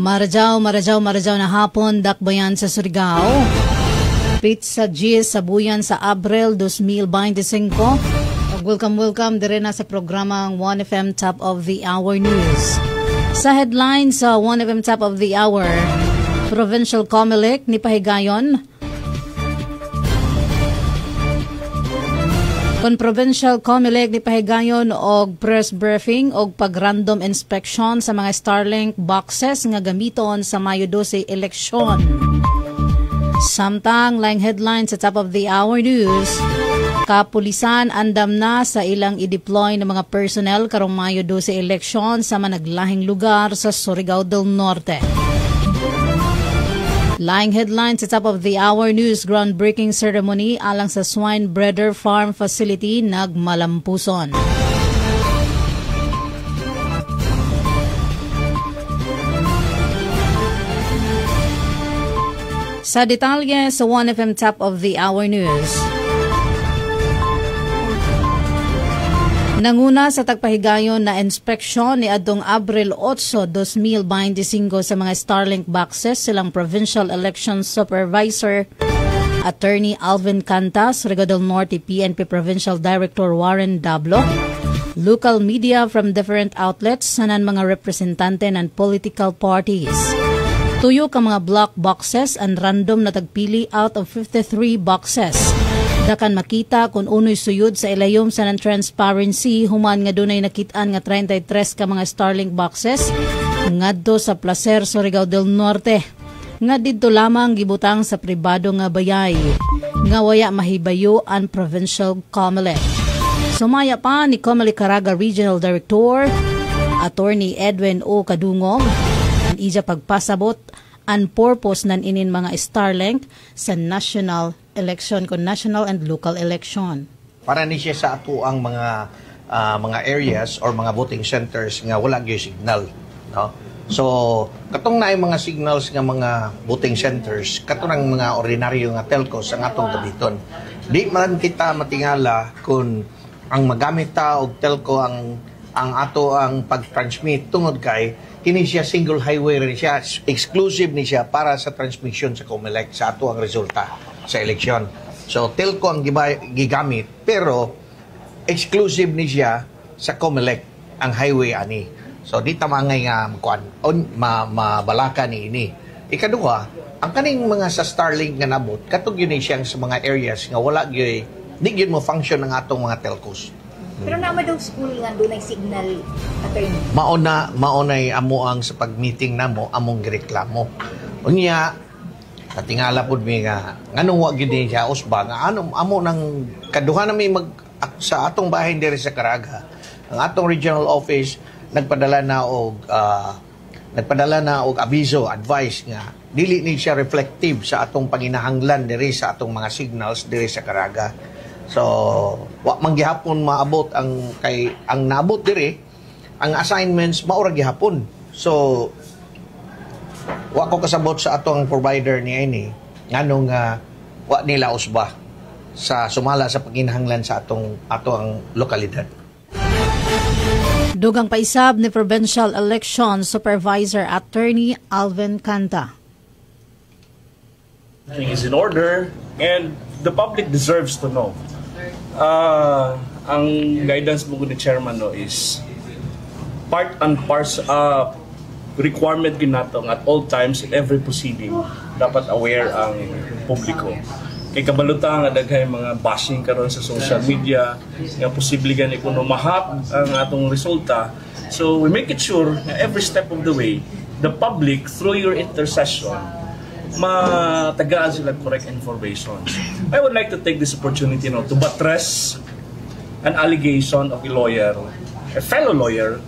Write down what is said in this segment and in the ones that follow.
Marajaw na hapon, dakbayan sa Surigao. Pizza G's sa buyan sa Abril 2025. Welcome dire na sa programang 1FM Top of the Hour News. Sa headlines sa 1FM Top of the Hour, Provincial Comelec ni Pahigayon. Kon Provincial Comelec ni Pahigayon og press briefing og pag-random inspection sa mga Starlink boxes nga gamiton sa Mayo 12 eleksyon. Samtang laing headline sa Top of the Hour News, kapulisan andam na sa ilang i-deploy ng mga personnel karong Mayo 12 eleksyon sa managlahing lugar sa Surigao del Norte. Lying headlines sa Top of the Hour News, groundbreaking ceremony alang sa swine breeder farm facility nagmalampuson. Sa detalye sa 1FM Top of the Hour News, nanguna sa tagpahigayon na inspeksyon ni adtong Abril 8, 2025 sa mga Starlink boxes silang Provincial Election Supervisor Attorney Alvin Cantas, Surigao del Norte PNP Provincial Director Warren Dablo, local media from different outlets, sanan mga representante ng political parties. Tuyo ka mga block boxes and random na tagpili out of 53 boxes. Dakan makita kung uno'y suyod sa ilayom sa non-transparency, human nga dunay nakitaan nga 33 ka mga Starlink boxes ngadto sa Placer, Surigao del Norte. Nga didto lamang gibutang sa pribado nga bayay nga waya mahibayo ang Provincial Comelec. Sumaya pa ni Comelec Caraga Regional Director Attorney Edwin O. Kadungog ang ija pagpasabot ang purpose nan inin mga Starlink sa national election kon national and local election. Para ni siya sa ato ang mga areas or mga voting centers nga wala gyud signal, no? So katong naay mga signals nga mga voting centers, katong mga ordinaryo nga telcos ang atong gabiton. Di man kita matingala kung ang magamit ta og telco ang ato ang pag-transmit tungod kay kini siya single highway rin siya, exclusive ni siya para sa transmission sa Comelec sa ato ang resulta sa eleksyon. So telco ang gigamit pero exclusive ni siya sa Comelec ang highway ani. So di ta mangay nga mabalaka ni ini. Ikaduha, ang kaning mga sa Starlink nga nabot katug yun siyang sa mga areas nga wala gyud di gyud mo function ang atong mga telcos. Pero naman daw school nga doon ay signal, attorney. Maunay amo ang sa pag-meeting namo among gireklamo. Unya katingala pud mi nga nganong wa gyud siya usba nga amo nang kaduha na mi sa atong bahin diri sa Caraga. Ang atong regional office nagpadala na og abiso, advice nga dili ni siya reflective sa atong panginahanglan diri sa atong mga signals diri sa Caraga. So, wa man gihapon maabot ang naabot diri ang assignments maura gihapon. So, wa ko kasabot sa atong provider ni ini nganong wa nila usba sa sumala sa panginahanglan sa atong lokalidad. Dugang paisab ni Provincial Election Supervisor Attorney Alvin Canta. Everything is in order and the public deserves to know. Ang guidance mo ni Chairman is part and parcel requirement ginato at all times in every proceeding dapat aware ang publiko. Kay kabalutan nga daghay mga bashing karon sa social media nga posible gani kuno mahap ang atong resulta. So we make it sure na every step of the way the public through your intercession matagaan sila correct information. I would like to take this opportunity to buttress an allegation of a fellow lawyer,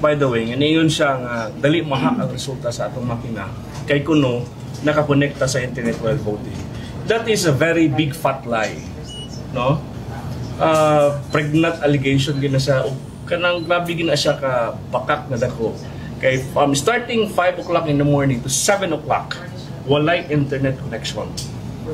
by the way, nga niyon siya nga dali maha ang resulta sa atong makina kay kuno nakakonekta sa internet while voting. That is a very big fat lie, no? Pregnant allegation gina siya kanang grabe gina siya ka pakak na dako. Kay starting 5 o'clock in the morning to 7 o'clock walay internet connection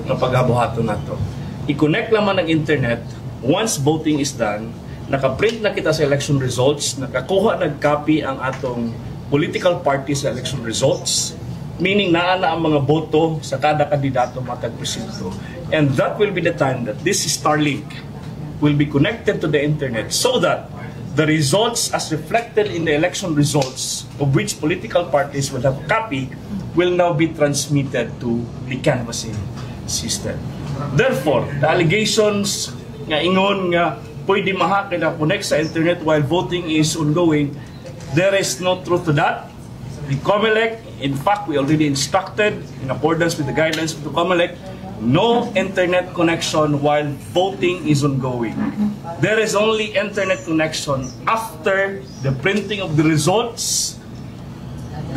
na paghabuhaton nato. I-connect naman ang internet once voting is done, nakaprint na kita sa election results, nakakuha nag-copy ang atong political parties sa election results, meaning naana ang mga boto sa kada kandidato matag presinto. And that will be the time that this Starlink will be connected to the internet so that the results as reflected in the election results of which political parties will have a copy will now be transmitted to the canvassing system. Therefore, the allegations nga ingon nga pwede mahakit na connect sa internet while voting is ongoing, there is no truth to that. The COMELEC, in fact, we already instructed in accordance with the guidelines of the COMELEC, no internet connection while voting is ongoing. There is only internet connection after the printing of the results,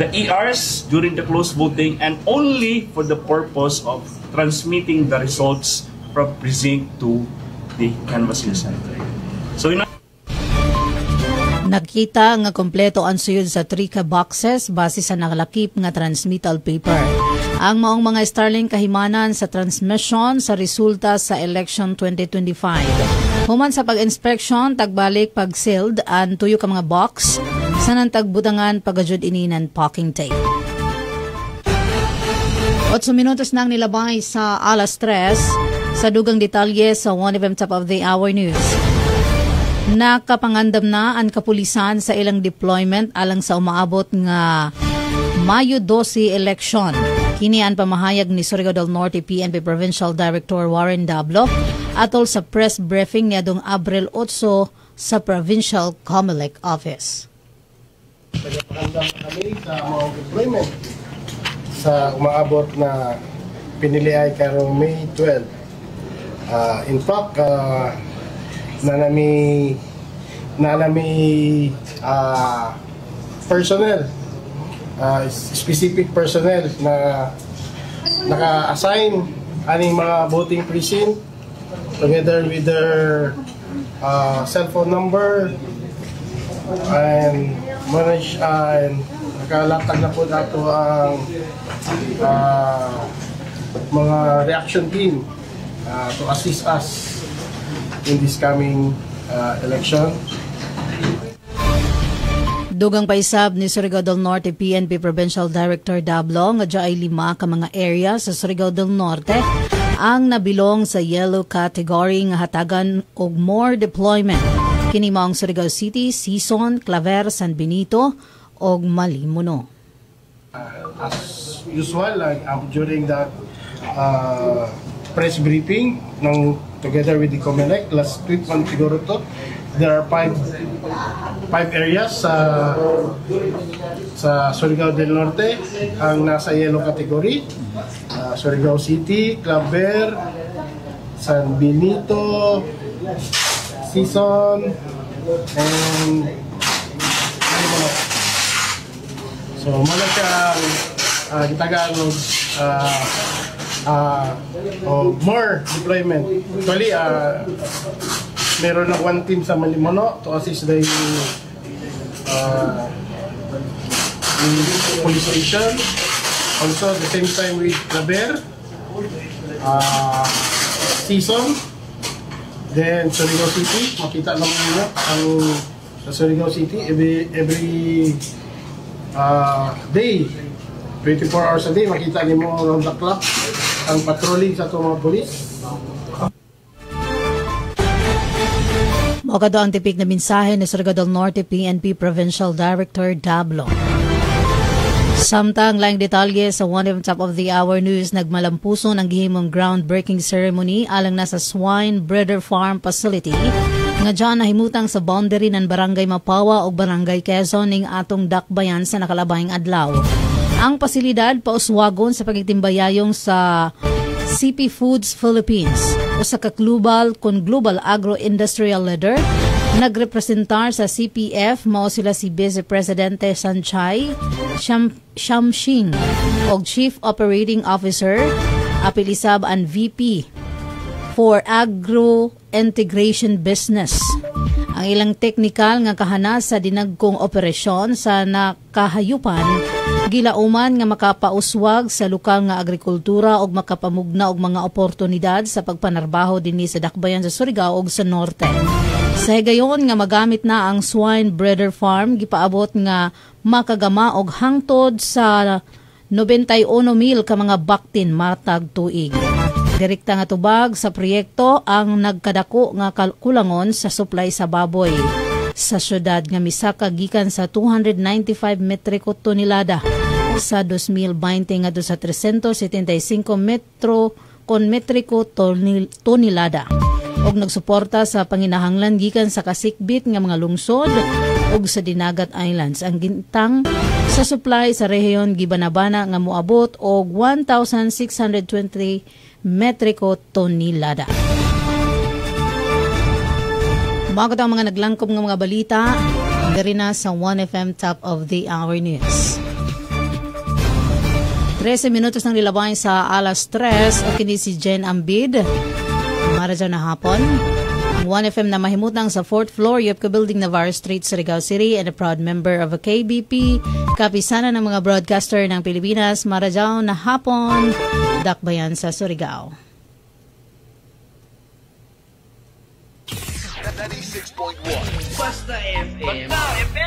the ERs during the closed voting, and only for the purpose of transmitting the results from precinct to the canvassing center. So, Nakita nga kompleto ang suyod sa 3 boxes base sa nakalakip nga transmittal paper. Ang maong mga Starlink kahimanan sa transmission sa resulta sa election 2025. Human sa pag-inspection, tagbalik pag-sealed ang tuyo ka mga box sa nantagbutangan pagajud ininan packing tape. 8 minutos nang nilabay sa alas 3 sa dugang detalye sa 1FM Top of the Hour News. Nakapangandam na ang kapulisan sa ilang deployment alang sa umaabot nga Mayo 12 election. Kini ang pamahayag ni Surigao del Norte PNP Provincial Director Warren Dablo atol sa press briefing ni adong Abril 8 sa Provincial COMELEC Office. Nagpapakandam kami sa mga deployment sa umaabot na pinili ay karong May 12. In fact, nanami personnel, specific personnel na naka-assign aning mga voting precinct together with their cell phone number and manage and nakalatag na po nato ang mga reaction team to assist us in this coming election. Dugang paisab ni Surigao del Norte PNP Provincial Director Dablo nga ay 5 ka mga area sa Surigao del Norte ang nabilong sa yellow category nga hatagan og more deployment. Kini mao ang Surigao City, Sison, Claver, San Benito og Malimuno. As usual, during that press briefing together with the COMELEC, last week man siguro to, there are 5 areas sa Surigao del Norte ang nasa yellow category. Surigao City, Claver, San Benito, Sison, and Malimuno. So, mga siyang gitagaan more deployment. Actually, meron na 1 team sa Malimuno to assist the police station. Also, the same time with Claver, Sison, then Surigao City. Makita lang nyo ang sa Surigao City every day, 24 hours a day, makita niyo mo around the clock ang patrolling sa mga polis. Mokado ang tipik na mensahe ni Surigao del Norte PNP Provincial Director Dablo. Samtang laing detalye sa 1FM Top of the Hour News, nagmalampuson ang gihimong groundbreaking ceremony alang nasa swine breeder farm facility nga dyan nahimutang sa boundary ng Barangay Mapawa o Barangay Quezon ning atong dakbayan sa nakalabayang adlaw. Ang pasilidad pauswagon sa pagtitimbayayong sa CP Foods Philippines o sa kaklubal kon Global Agro-Industrial Leader. Nagrepresentar sa CPF mao sila si Vice Presidente Sanchay Shamshing o Chief Operating Officer apilisab ang VP for Agro Integration Business. Ang ilang teknikal nga kahanas sa dinagkong operasyon sa nakahayupan gilauman nga makapauswag sa lokal nga agrikultura og makapamugna og mga oportunidad sa pagpanarbaho dinhi sa dakbayan sa Surigao ug sa norte. Sa higayon nga magamit na ang swine breeder farm, gipaabot nga makagama og hangtod sa 91,000 ka mga baktin matag tuig. Direkta nga tubag sa proyekto ang nagkadako nga kulangon sa supply sa baboy sa syudad nga misaka gikan sa 295 metriko tonelada sa 2020 nga do sa 375 metriko tonelada. Og nagsuporta sa panginahanglan gikan sa kasikbit nga mga lungsod ug sa Dinagat Islands. Ang gintang sa supply sa rehiyon gibanabana nga moabot og 1,620 metriko tonelada. Bago ang mga naglangkob ng mga balita, dari na sa 1FM Top of the Hour News. 13 minutos nang nilabay sa alas 3 o kini si Jen Ambid. Maradyo na hapon. Ang 1FM na mahimutang sa 4th floor Yopka Building, Navarro Street, Surigao City, and a proud member of a KBP, kapisana ng mga broadcaster ng Pilipinas. Maradyo na hapon. Dakbayan sa Surigao. 96.1 Basta FM.